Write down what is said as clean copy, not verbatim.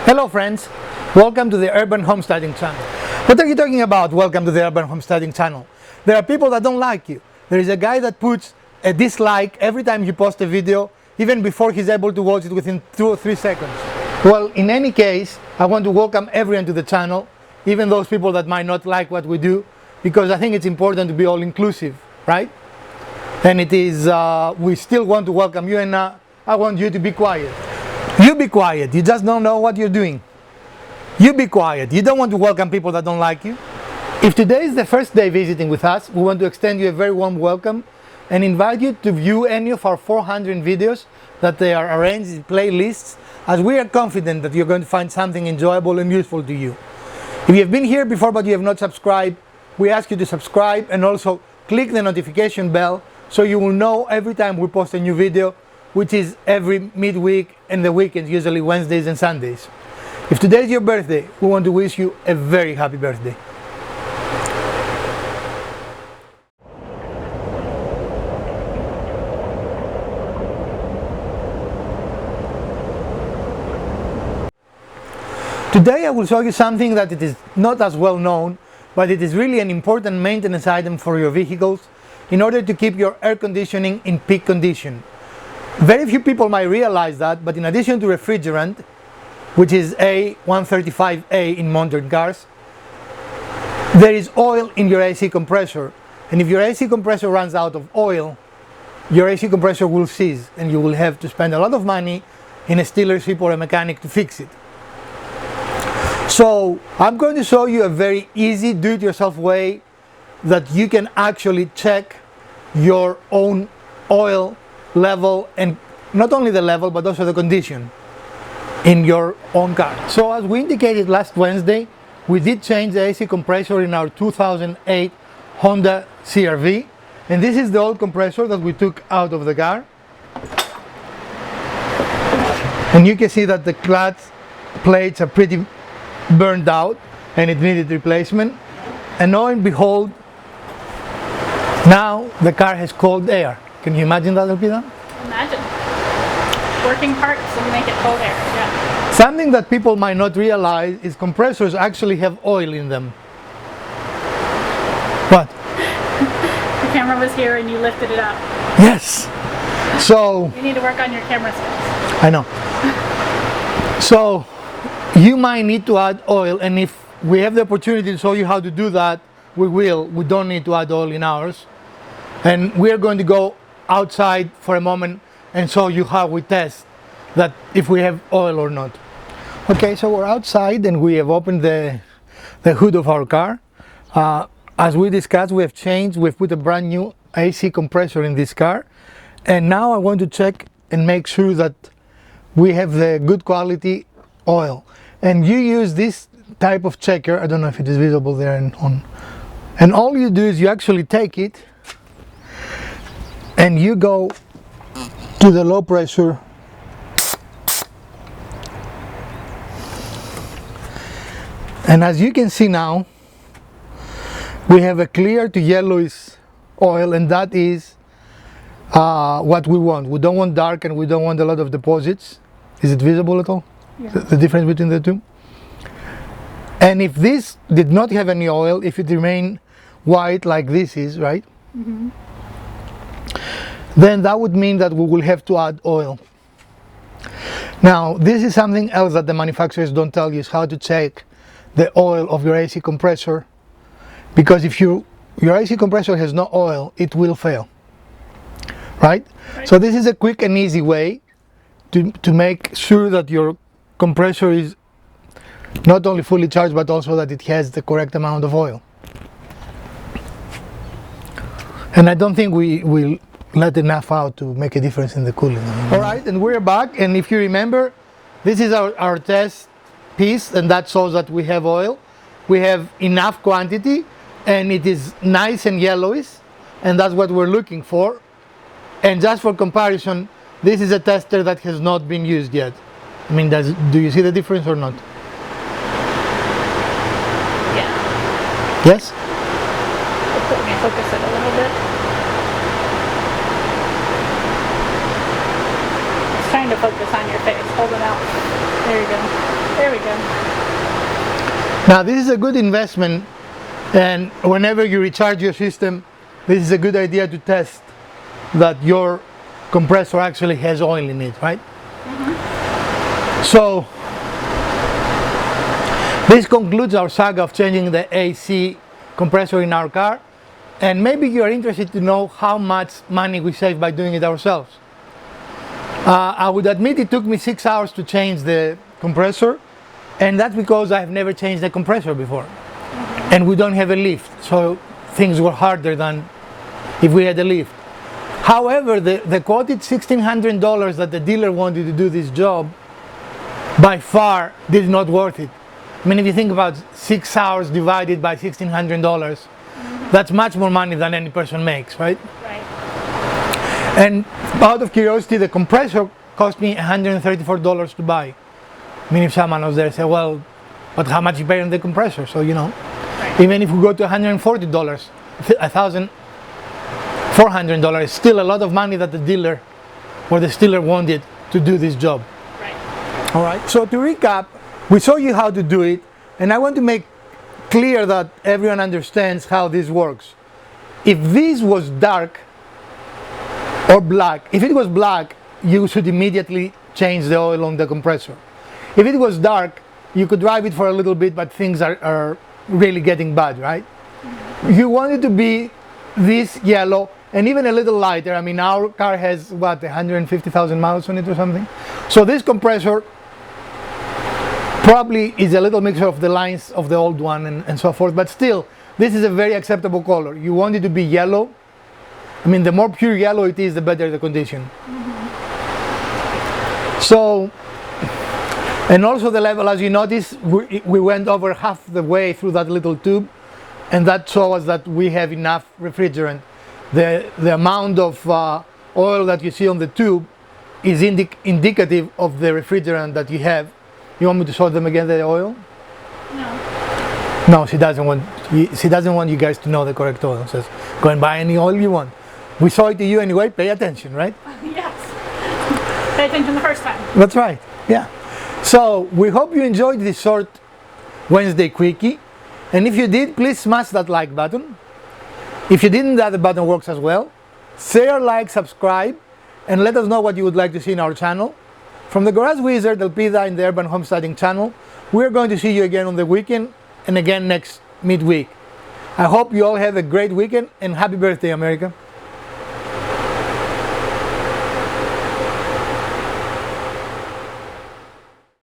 Hello friends, welcome to the Urban Homesteading channel. What are you talking about, welcome to the Urban Homesteading channel? There are people that don't like you. There is a guy that puts a dislike every time you post a video, even before he's able to watch it within 2 or 3 seconds. Well, in any case, I want to welcome everyone to the channel, even those people that might not like what we do, because I think it's important to be all inclusive, right? And it is, we still want to welcome you, and I want you to be quiet. You be quiet, you just don't know what you're doing. You be quiet, you don't want to welcome people that don't like you. If today is the first day visiting with us, we want to extend you a very warm welcome and invite you to view any of our 400 videos that they are arranged in playlists, as we are confident that you're going to find something enjoyable and useful to you. If you've been here before but you have not subscribed, we ask you to subscribe and also click the notification bell so you will know every time we post a new video, which is every midweek and the weekends, usually Wednesdays and Sundays. If today is your birthday, we want to wish you a very happy birthday. Today I will show you something that it is not as well known, but it is really an important maintenance item for your vehicles in order to keep your air conditioning in peak condition. Very few people might realize that, but in addition to refrigerant, which is A135A in modern cars, there is oil in your AC compressor. And if your AC compressor runs out of oil, your AC compressor will seize and you will have to spend a lot of money in a dealership or a mechanic to fix it. So I'm going to show you a very easy do-it-yourself way that you can actually check your own oil level, and not only the level but also the condition in your own car. So as we indicated last Wednesday, we did change the AC compressor in our 2008 Honda CR-V, and this is the old compressor that we took out of the car, and you can see that the clutch plates are pretty burned out and it needed replacement. And lo and behold, now the car has cold air. Can you imagine that, Elpida? Imagine. Working parts and make it cold air, yeah. Something that people might not realize is compressors actually have oil in them. What? The camera was here and you lifted it up. Yes. So You need to work on your camera skills. I know. So you might need to add oil, and if we have the opportunity to show you how to do that, we will. We don't need to add oil in ours. And we're going to go outside for a moment and show you how we test that if we have oil or not. Okay, so we're outside and we have opened the hood of our car. As we discussed, we've put a brand new AC compressor in this car. And now I want to check and make sure that we have the good quality oil. And you use this type of checker, I don't know if it is visible there and on. And all you do is you actually take it and you go to the low pressure and as you can see now, we have a clear to yellowish oil, and that is what we want. We don't want dark and we don't want a lot of deposits. Is it visible at all? Yeah. The difference between the two? And if this did not have any oil, if it remained white like this is, right? Mm-hmm. Then that would mean that we will have to add oil. Now, this is something else that the manufacturers don't tell you, is how to check the oil of your AC compressor, because if your AC compressor has no oil, it will fail, right? So this is a quick and easy way to make sure that your compressor is not only fully charged but also that it has the correct amount of oil. And I don't think we will let enough out to make a difference in the cooling. Alright, and we're back, and if you remember, this is our test piece, and that shows that we have oil. We have enough quantity and it is nice and yellowish, and that's what we're looking for. And just for comparison, this is a tester that has not been used yet. I mean, do you see the difference or not? Yeah. Yes? Let me focus it a little bit. trying to focus on your face. Hold it out. There you go. There we go. Now this is a good investment, and whenever you recharge your system, this is a good idea to test that your compressor actually has oil in it, right? So this concludes our saga of changing the AC compressor in our car, and maybe you are interested to know how much money we save by doing it ourselves. I would admit it took me 6 hours to change the compressor, and that's because I've never changed the compressor before. And we don't have a lift, so things were harder than if we had a lift. However, the quoted $1,600 that the dealer wanted to do this job by far did not worth it. I mean, if you think about 6 hours divided by $1,600, that's much more money than any person makes, right? Right. And out of curiosity, the compressor cost me $134 to buy. I mean, if someone was there and said, well, but how much you pay on the compressor? So, you know, Right. even if we go to $140, $1,400, it's still a lot of money that the dealer or the dealer wanted to do this job. Right. All right, so to recap, we show you how to do it, and I want to make clear that everyone understands how this works. If this was dark or black, if it was black, you should immediately change the oil on the compressor. If it was dark, you could drive it for a little bit, but things are really getting bad, right? You want it to be this yellow and even a little lighter. I mean, our car has, what, 150,000 miles on it or something? So this compressor probably is a little mixture of the lines of the old one and so forth, but still, this is a very acceptable color. You want it to be yellow. I mean, the more pure yellow it is, the better the condition. So, and also the level, as you notice, we went over half the way through that little tube, and that shows us that we have enough refrigerant. The amount of oil that you see on the tube is indicative of the refrigerant that you have. You want me to show them again the oil? No. No, she doesn't want you guys to know the correct oil. She says, go and buy any oil you want. We saw it to you anyway, pay attention, right? Yes. Pay attention the first time. That's right, yeah. So, we hope you enjoyed this short Wednesday quickie. And if you did, please smash that like button. If you didn't, that button works as well. Share, like, subscribe, and let us know what you would like to see in our channel. From the Garage Wizard, Elpida, in the Urban Homesteading channel, we're going to see you again on the weekend and again next midweek. I hope you all have a great weekend, and happy birthday, America.